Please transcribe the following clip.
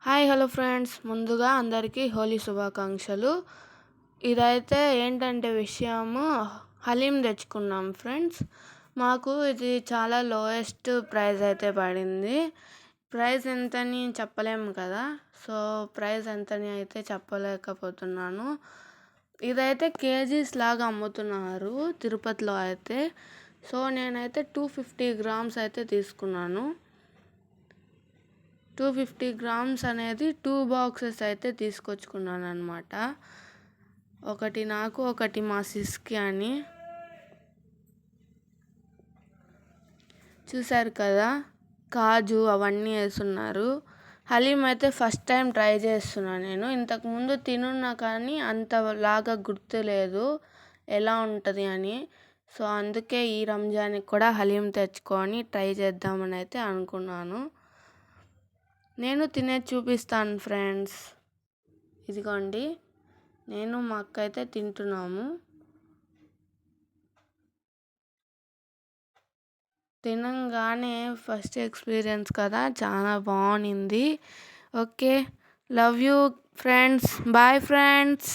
Hi hello friends, ముందుగా అందరికీ హోలీ శుభాకాంక్షలు. ఇదైతే ఏంటంటే విషయము, హలీం తెచ్చుకున్నాం ఫ్రెండ్స్. మాకు ఇది చాలా లోయెస్ట్ ప్రైస్ అయితే పడింది. ప్రైస్ ఎంతని చెప్పలేము కదా, సో ప్రైస్ ఎంతని అయితే చెప్పలేకపోతున్నాను. ఇదైతే కేజీస్ లాగా అమ్ముతున్నారు తిరుపతిలో అయితే. సో నేనైతే 250 గ్రామ్స్ అయితే తీసుకున్నాను. 250 గ్రామ్స్ అనేది 2 బాక్సెస్ అయితే తీసుకొచ్చుకున్నాను అనమాట. ఒకటి నాకు, ఒకటి మా సిస్కి అని. చూసారు కదా, కాజు అవన్నీ వేస్తున్నారు. హలీం అయితే ఫస్ట్ టైం ట్రై చేస్తున్నాను నేను. ఇంతకుముందు తినున్నా కానీ అంతలాగా గుర్తులేదు ఎలా ఉంటుంది అని. సో అందుకే ఈ రంజాన్కి కూడా హలీం తెచ్చుకొని ట్రై చేద్దామని అయితే అనుకున్నాను. నేను తినేది చూపిస్తాను ఫ్రెండ్స్. ఇదిగోండి, నేను మా అక్క అయితే తింటున్నాము. తినంగానే ఫస్ట్ ఎక్స్పీరియన్స్ కదా, చాలా బాగుంది. Okay, love you friends, bye friends.